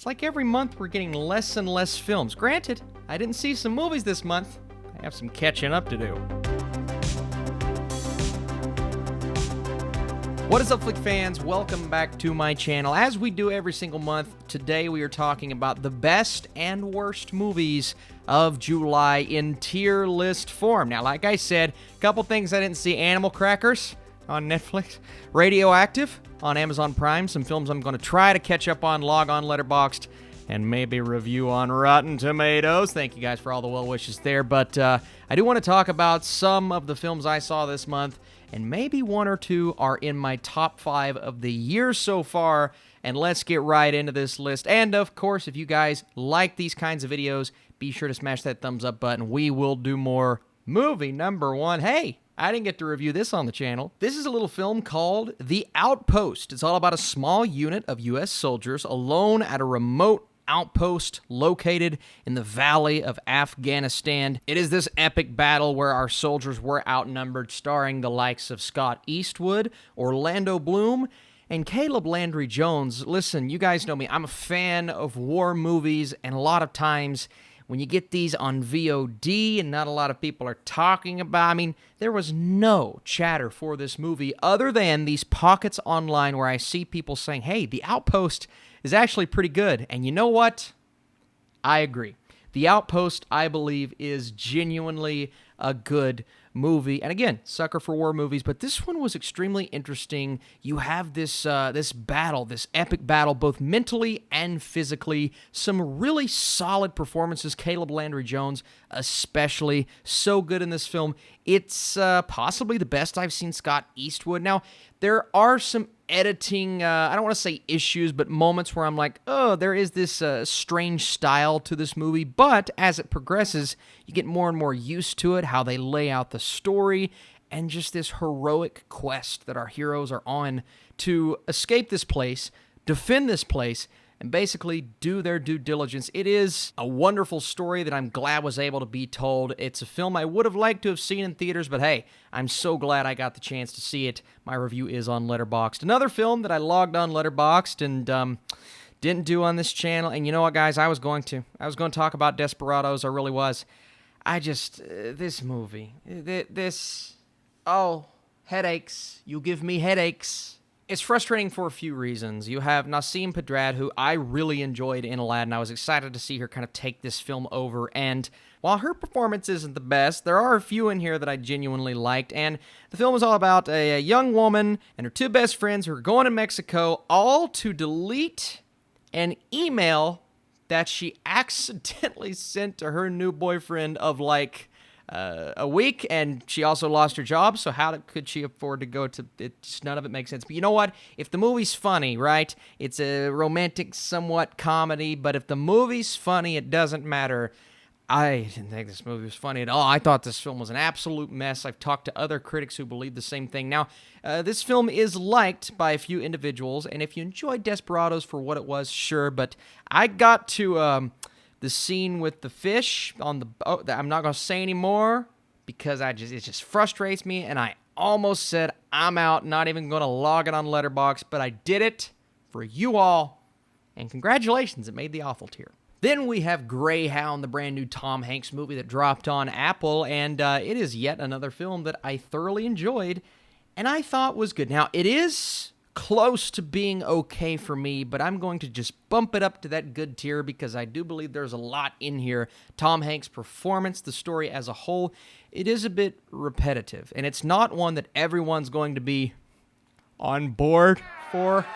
It's like every month we're getting less and less films. Granted, I didn't see some movies this month. I have some catching up to do. What is up, Flick fans? Welcome back to my channel. As we do every single month, today we are talking about the best and worst movies of July in tier list form. Now, like I said, a couple things I didn't see. Animal Crackers on Netflix, Radioactive on Amazon Prime, some films I'm going to try to catch up on, log on Letterboxd, and maybe review on Rotten Tomatoes. Thank you guys for all the well wishes there, but I do want to talk about some of the films I saw this month, and maybe one or two are in my top 5 of the year so far, and let's get right into this list. And of course, if you guys like these kinds of videos, be sure to smash that thumbs up button. We will do more. Movie number 1. Hey, I didn't get to review this on the channel. This is a little film called The Outpost. It's all about a small unit of U.S. soldiers alone at a remote outpost located in the valley of Afghanistan. It is this epic battle where our soldiers were outnumbered, starring the likes of Scott Eastwood, Orlando Bloom, and Caleb Landry Jones. Listen, you guys know me. I'm a fan of war movies, and a lot of times when you get these on VOD and not a lot of people are talking about, I mean, there was no chatter for this movie other than these pockets online where I see people saying, hey, The Outpost is actually pretty good. And you know what? I agree. The Outpost, I believe, is genuinely a good movie. And again, sucker for war movies, but this one was extremely interesting. You have this battle, this epic battle, both mentally and physically. Some really solid performances. Caleb Landry Jones, especially, so good in this film. It's possibly the best I've seen Scott Eastwood. Now, there are some editing, I don't want to say issues, but moments where I'm like, oh, there is this strange style to this movie, but as it progresses, you get more and more used to it, how they lay out the story, and just this heroic quest that our heroes are on to escape this place, defend this place, and basically do their due diligence. It is a wonderful story that I'm glad was able to be told. It's a film I would have liked to have seen in theaters, but hey, I'm so glad I got the chance to see it. My review is on Letterboxd. Another film that I logged on Letterboxd and didn't do on this channel, and you know what, guys, I was going to talk about Desperados. I really was. This movie, headaches. You give me headaches. It's frustrating for a few reasons. You have Nasim Pedrad, who I really enjoyed in Aladdin. I was excited to see her kind of take this film over, and while her performance isn't the best, there are a few in here that I genuinely liked, and the film is all about a young woman and her two best friends who are going to Mexico, all to delete an email that she accidentally sent to her new boyfriend of like a week, and she also lost her job, so how could she afford to go to it? Just none of it makes sense. But you know what? If the movie's funny, right? It's a romantic, somewhat comedy, but if the movie's funny, it doesn't matter. I didn't think this movie was funny at all. I thought this film was an absolute mess. I've talked to other critics who believe the same thing. Now, this film is liked by a few individuals, and if you enjoyed Desperados for what it was, sure, but I got to the scene with the fish on the boat. I'm not going to say anymore because it just frustrates me, and I almost said I'm out, not even going to log it on Letterboxd, but I did it for you all, and congratulations, it made the awful tier. Then we have Greyhound, the brand new Tom Hanks movie that dropped on Apple, and it is yet another film that I thoroughly enjoyed and I thought was good. Now, it is close to being okay for me, but I'm going to just bump it up to that good tier because I do believe there's a lot in here. Tom Hanks' performance, the story as a whole, it is a bit repetitive, and it's not one that everyone's going to be on board for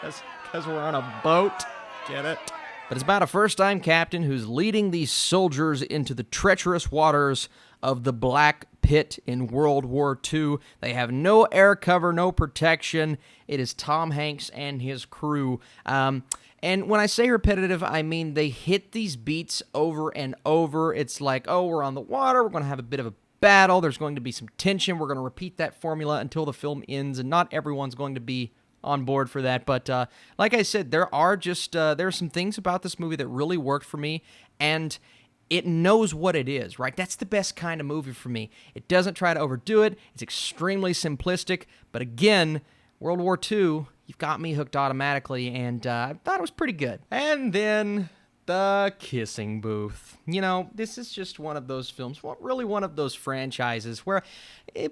because we're on a boat. Get it? But it's about a first-time captain who's leading these soldiers into the treacherous waters of the Black Pit in World War II. They have no air cover, no protection. It is Tom Hanks and his crew. And when I say repetitive, I mean they hit these beats over and over. It's like, oh, we're on the water. We're going to have a bit of a battle. There's going to be some tension. We're going to repeat that formula until the film ends, and not everyone's going to be on board for that. But like I said, there are some things about this movie that really worked for me, and it knows what it is, right? That's the best kind of movie for me. It doesn't try to overdo it. It's extremely simplistic, but again, World War II, you've got me hooked automatically, and I thought it was pretty good. And then the Kissing Booth. You know, this is just one of those films, really one of those franchises where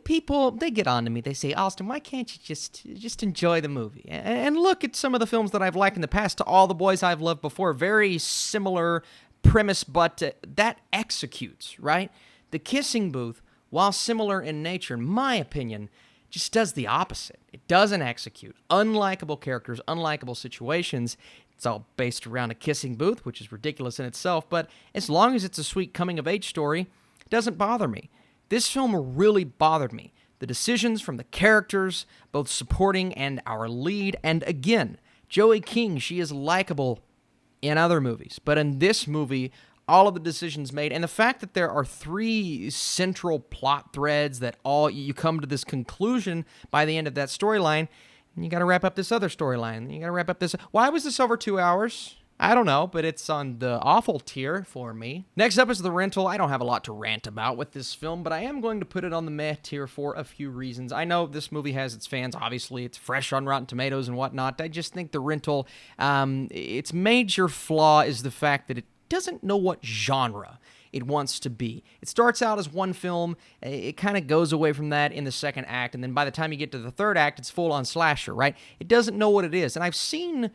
people, they get on to me. They say, Austin, why can't you just enjoy the movie? And look at some of the films that I've liked in the past to All the Boys I've Loved Before. Very similar premise, but that executes, right? The Kissing Booth, while similar in nature, in my opinion, just does the opposite. It doesn't execute. Unlikable characters, unlikable situations. It's all based around a kissing booth, which is ridiculous in itself, but as long as it's a sweet coming-of-age story, it doesn't bother me. This film really bothered me. The decisions from the characters, both supporting and our lead, and again, Joey King, she is likable in other movies, but in this movie, all of the decisions made, and the fact that there are 3 central plot threads that all you come to this conclusion by the end of that storyline, and you got to wrap up this other storyline. You got to wrap up this. Why was this over 2 hours? I don't know, but it's on the awful tier for me. Next up is The Rental. I don't have a lot to rant about with this film, but I am going to put it on the meh tier for a few reasons. I know this movie has its fans. Obviously, it's fresh on Rotten Tomatoes and whatnot. I just think The Rental, its major flaw is the fact that it doesn't know what genre it wants to be. It starts out as one film, it kind of goes away from that in the second act, and then by the time you get to the third act, it's full-on slasher, right? It doesn't know what it is, and I've seen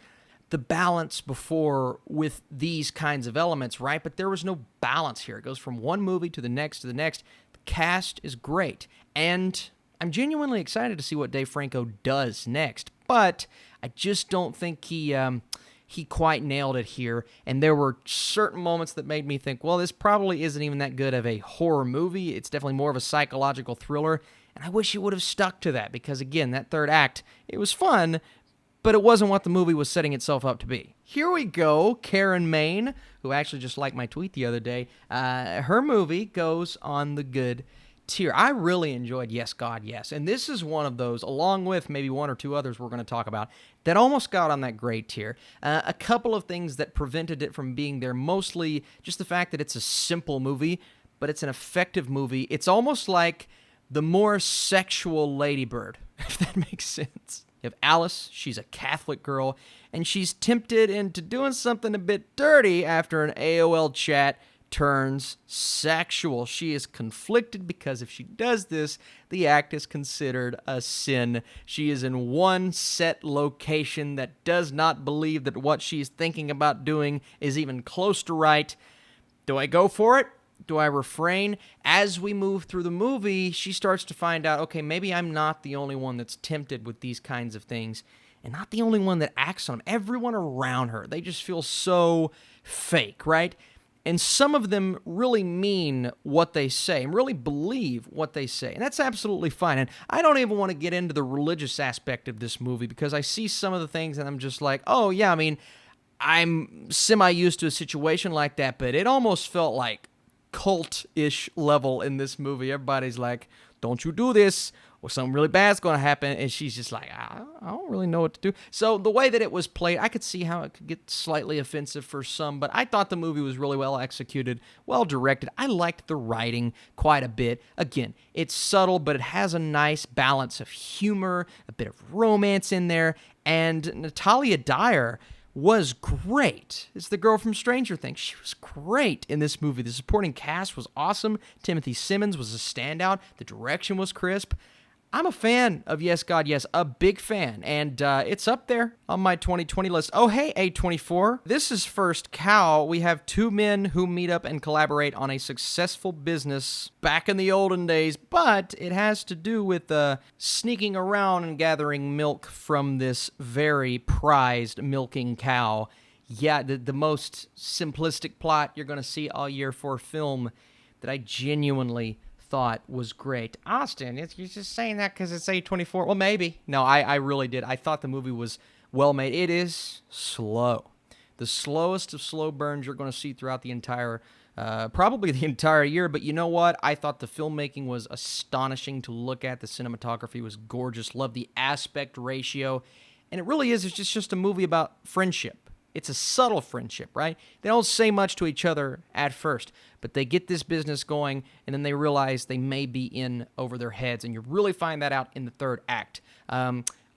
the balance before with these kinds of elements, right? But there was no balance here. It goes from one movie to the next to the next. The cast is great, and I'm genuinely excited to see what Dave Franco does next, but I just don't think he quite nailed it here, and there were certain moments that made me think, well, this probably isn't even that good of a horror movie. It's definitely more of a psychological thriller, and I wish it would have stuck to that, because again, that third act, it was fun, but it wasn't what the movie was setting itself up to be. Here we go, Karen Maine, who actually just liked my tweet the other day, her movie goes on the good tier. I really enjoyed Yes, God, Yes, and this is one of those, along with maybe one or two others we're going to talk about, that almost got on that great tier. A couple of things that prevented it from being there, mostly just the fact that it's a simple movie, but it's an effective movie. It's almost like the more sexual Lady Bird, if that makes sense. You have Alice, she's a Catholic girl, and she's tempted into doing something a bit dirty after an AOL chat turns sexual. She is conflicted because if she does this, the act is considered a sin. She is in one set location that does not believe that what she's thinking about doing is even close to right. Do I go for it? Do I refrain? As we move through the movie, she starts to find out, okay, maybe I'm not the only one that's tempted with these kinds of things, and not the only one that acts on them. Everyone around her, they just feel so fake, right? And some of them really mean what they say and really believe what they say. And that's absolutely fine. And I don't even want to get into the religious aspect of this movie because I see some of the things and I'm just like, oh, yeah, I mean, I'm semi-used to a situation like that, but it almost felt like cult-ish level in this movie. Everybody's like, don't you do this, or something really bad's going to happen, and she's just like, I don't really know what to do. So the way that it was played, I could see how it could get slightly offensive for some, but I thought the movie was really well executed, well directed. I liked the writing quite a bit. Again, it's subtle, but it has a nice balance of humor, a bit of romance in there, and Natalia Dyer was great. It's the girl from Stranger Things. She was great in this movie. The supporting cast was awesome. Timothy Simmons was a standout. The direction was crisp. I'm a fan of Yes, God, Yes, a big fan, and it's up there on my 2020 list. Oh, hey, A24. This is First Cow. We have two men who meet up and collaborate on a successful business back in the olden days, but it has to do with sneaking around and gathering milk from this very prized milking cow. Yeah, the most simplistic plot you're going to see all year for a film that I genuinely thought was great. Austin, you're just saying that because it's A24. Well, maybe. No, I really did. I thought the movie was well made. It is slow. The slowest of slow burns you're going to see throughout the entire, probably the entire year. But you know what? I thought the filmmaking was astonishing to look at. The cinematography was gorgeous. Love the aspect ratio. And it really is. It's just a movie about friendship. It's a subtle friendship, right? They don't say much to each other at first, but they get this business going, and then they realize they may be in over their heads, and you really find that out in the third act.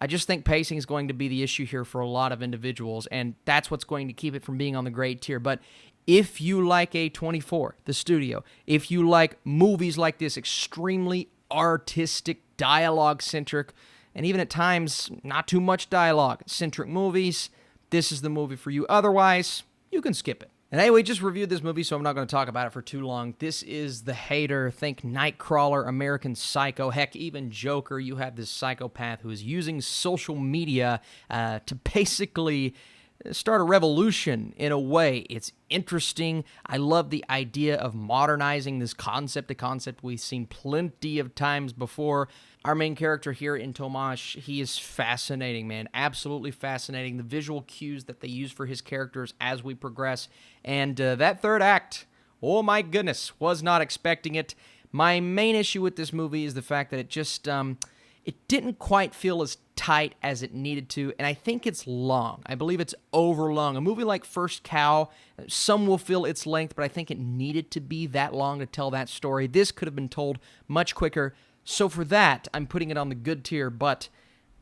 I just think pacing is going to be the issue here for a lot of individuals, and that's what's going to keep it from being on the grade tier. But if you like A24, the studio, if you like movies like this, extremely artistic, dialogue-centric, and even at times, not too much dialogue-centric movies, this is the movie for you. Otherwise, you can skip it. And anyway, we just reviewed this movie, so I'm not going to talk about it for too long. This is The Hater. Think Nightcrawler, American Psycho, heck, even Joker. You have this psychopath who is using social media to basically start a revolution in a way. It's interesting. I love the idea of modernizing this concept, a concept we've seen plenty of times before. Our main character here in Tomasz, he is fascinating, man. Absolutely fascinating. The visual cues that they use for his characters as we progress. And that third act, oh my goodness, was not expecting it. My main issue with this movie is the fact that it just, it didn't quite feel as tight as it needed to, and I think it's long. I believe it's over long. A movie like First Cow, some will feel its length, but I think it needed to be that long to tell that story. This could have been told much quicker. So for that, I'm putting it on the good tier, but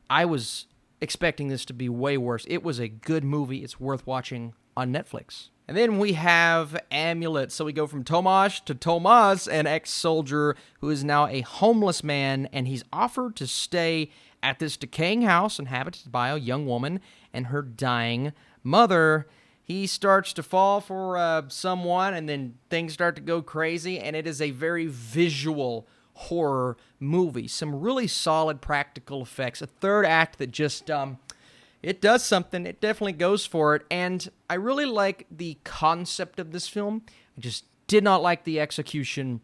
I was expecting this to be way worse. It was a good movie. It's worth watching on Netflix. And then we have Amulet. So we go from Tomasz to Tomas, an ex-soldier who is now a homeless man, and he's offered to stay at this decaying house inhabited by a young woman and her dying mother. He starts to fall for someone, and then things start to go crazy, and it is a very visual horror movie. Some really solid practical effects. A third act that just, it does something. It definitely goes for it, and I really like the concept of this film. I just did not like the execution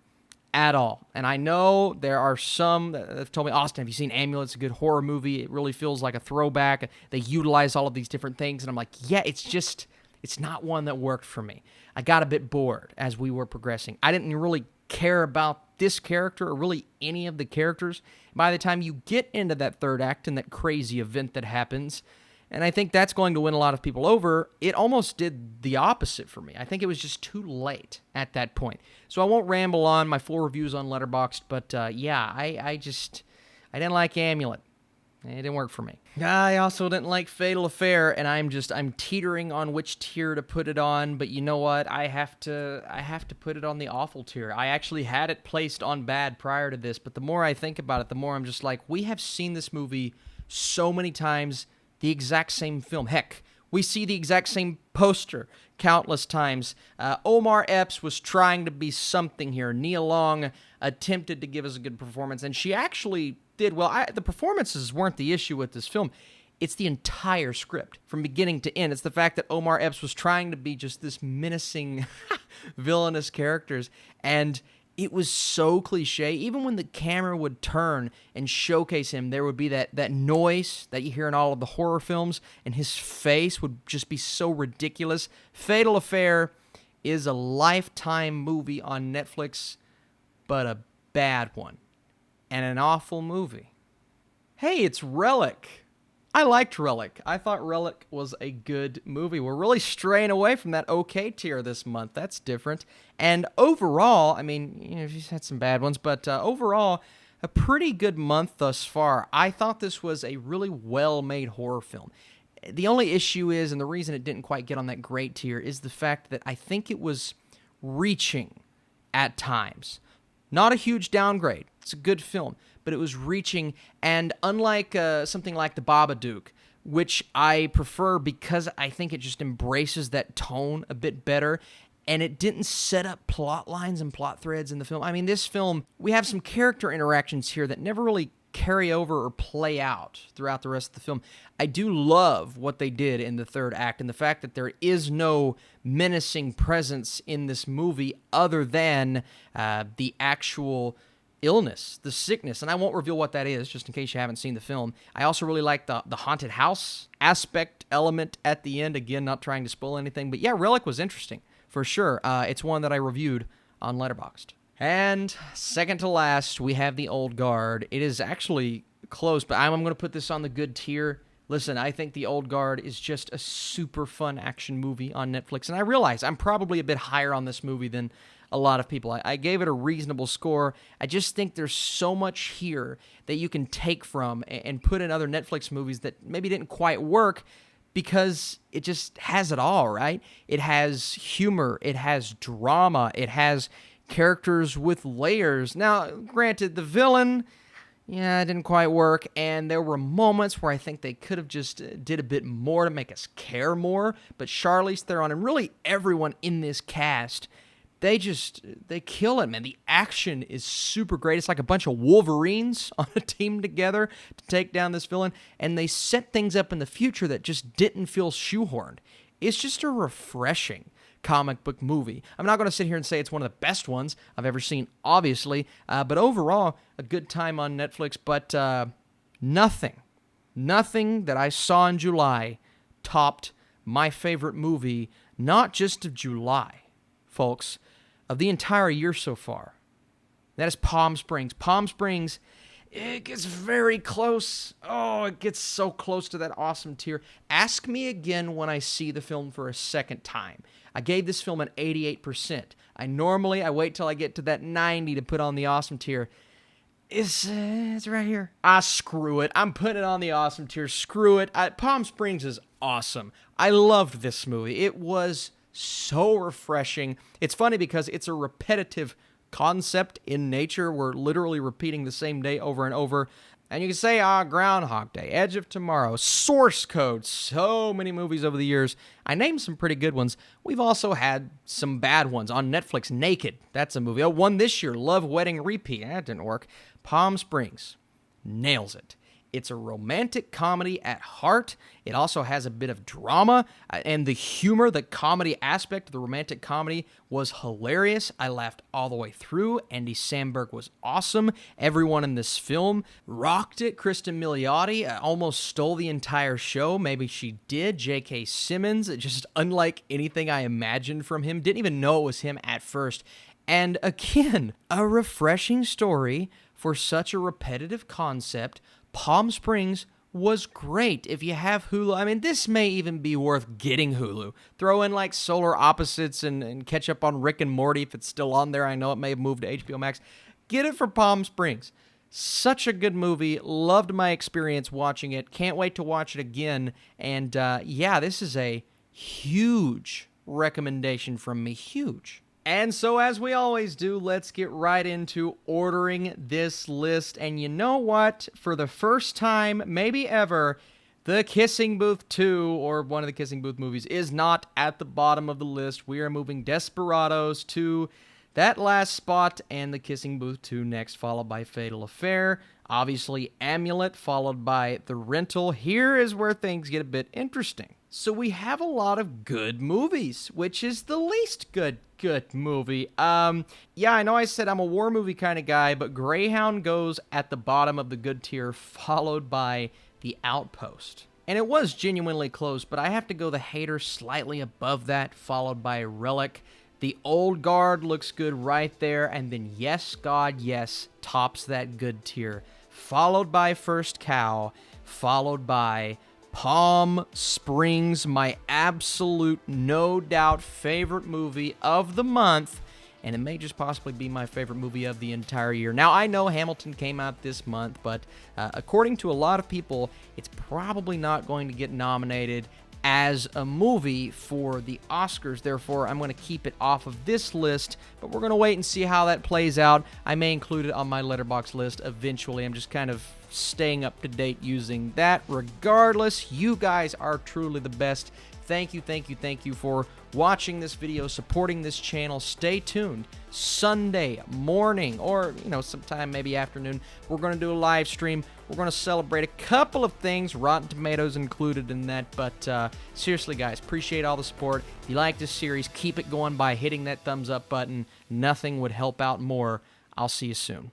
at all. And I know there are some that have told me, Austin, have you seen Amulet? It's a good horror movie. It really feels like a throwback. They utilize all of these different things, and I'm like, yeah, it's not one that worked for me. I got a bit bored as we were progressing. I didn't really care about this character or really any of the characters. By the time you get into that third act and that crazy event that happens, and I think that's going to win a lot of people over, it almost did the opposite for me. I think it was just too late at that point. So I won't ramble on my full reviews on Letterboxd, but yeah, I didn't like Amulet. It didn't work for me. I also didn't like Fatal Affair, and I'm teetering on which tier to put it on, but you know what? I have to put it on the awful tier. I actually had it placed on bad prior to this, but the more I think about it, the more I'm just like, we have seen this movie so many times, the exact same film. Heck, we see the exact same poster countless times. Omar Epps was trying to be something here. Nia Long attempted to give us a good performance, and she actually did well. The performances weren't the issue with this film. It's the entire script from beginning to end. It's the fact that Omar Epps was trying to be just this menacing, villainous characters, and it was so cliche. Even when the camera would turn and showcase him, there would be that noise that you hear in all of the horror films, and his face would just be so ridiculous. Fatal Affair is a Lifetime movie on Netflix, but a bad one. And an awful movie. Hey, it's Relic. I liked Relic. I thought Relic was a good movie. We're really straying away from that okay tier this month. That's different. And overall, I mean, you know, she's had some bad ones, but overall, a pretty good month thus far. I thought this was a really well-made horror film. The only issue is, and the reason it didn't quite get on that great tier, is the fact that I think it was reaching at times. Not a huge downgrade. It's a good film, but it was reaching, and unlike something like The Babadook, which I prefer because I think it just embraces that tone a bit better, and it didn't set up plot lines and plot threads in the film. I mean, this film, we have some character interactions here that never really carry over or play out throughout the rest of the film. I do love what they did in the third act, and the fact that there is no menacing presence in this movie other than the actual illness, the sickness, and I won't reveal what that is just in case you haven't seen the film. I also really like the haunted house aspect element at the end. Again, not trying to spoil anything, but yeah, Relic was interesting for sure. It's one that I reviewed on Letterboxd. And second to last, we have The Old Guard. It is actually close, but I'm going to put this on the good tier. Listen, I think The Old Guard is just a super fun action movie on Netflix, and I realize I'm probably a bit higher on this movie than a lot of people. I gave it a reasonable score. I just think there's so much here that you can take from and put in other Netflix movies that maybe didn't quite work, because it just has it all, right? It has humor, it has drama, it has characters with layers. Now, granted, the villain, yeah, it didn't quite work, and there were moments where I think they could have just did a bit more to make us care more, but Charlize Theron and really everyone in this cast, they kill it, man. The action is super great. It's like a bunch of Wolverines on a team together to take down this villain, and they set things up in the future that just didn't feel shoehorned. It's just a refreshing comic book movie. I'm not going to sit here and say it's one of the best ones I've ever seen, obviously, but overall, a good time on Netflix, but nothing that I saw in July topped my favorite movie, not just of July, folks, of the entire year so far. That is Palm Springs. Palm Springs, it gets very close. Oh, it gets so close to that awesome tier. Ask me again when I see the film for a second time. I gave this film an 88%. I wait till I get to that 90 to put on the awesome tier. It's right here. Screw it. I'm putting it on the awesome tier. Screw it. Palm Springs is awesome. I loved this movie. It was so refreshing. It's funny because it's a repetitive concept in nature. We're literally repeating the same day over and over. And you can say, Groundhog Day, Edge of Tomorrow, Source Code, so many movies over the years. I named some pretty good ones. We've also had some bad ones. On Netflix, Naked, that's a movie. One this year, Love, Wedding, Repeat. That didn't work. Palm Springs nails it. It's a romantic comedy at heart. It also has a bit of drama, and the humor, the comedy aspect of the romantic comedy was hilarious. I laughed all the way through. Andy Samberg was awesome. Everyone in this film rocked it. Kristen Milioti almost stole the entire show. Maybe she did. J.K. Simmons, just unlike anything I imagined from him. Didn't even know it was him at first. And again, a refreshing story for such a repetitive concept. Palm Springs was great. If you have Hulu, I mean, this may even be worth getting Hulu. Throw in like Solar Opposites and catch up on Rick and Morty if it's still on there. I know it may have moved to HBO Max. Get it for Palm Springs. Such a good movie. Loved my experience watching it. Can't wait to watch it again. And yeah, this is a huge recommendation from me. Huge. And so, as we always do, let's get right into ordering this list. And you know what? For the first time, maybe ever, The Kissing Booth 2, or one of the Kissing Booth movies, is not at the bottom of the list. We are moving Desperados to that last spot, and The Kissing Booth 2 next, followed by Fatal Affair. Obviously, Amulet, followed by The Rental. Here is where things get a bit interesting. So we have a lot of good movies, which is the least good movie. Yeah, I know I said I'm a war movie kind of guy, but Greyhound goes at the bottom of the good tier, followed by The Outpost. And it was genuinely close, but I have to go the hater slightly above that, followed by Relic. The Old Guard looks good right there, and then Yes, God, Yes tops that good tier, followed by First Cow, followed by Palm Springs, my absolute, no doubt, favorite movie of the month, and it may just possibly be my favorite movie of the entire year. Now, I know Hamilton came out this month, but according to a lot of people, it's probably not going to get nominated as a movie for the Oscars. Therefore, I'm going to keep it off of this list, but we're going to wait and see how that plays out. I may include it on my Letterboxd list eventually. I'm just kind of staying up to date using that. Regardless, you guys are truly the best. Thank you for watching this video, supporting this channel. Stay tuned. Sunday morning, or sometime maybe afternoon, we're going to do a live stream. We're going to celebrate a couple of things, Rotten Tomatoes included in that. But seriously, guys, appreciate all the support. If you like this series, keep it going by hitting that thumbs up button. Nothing would help out more. I'll see you soon.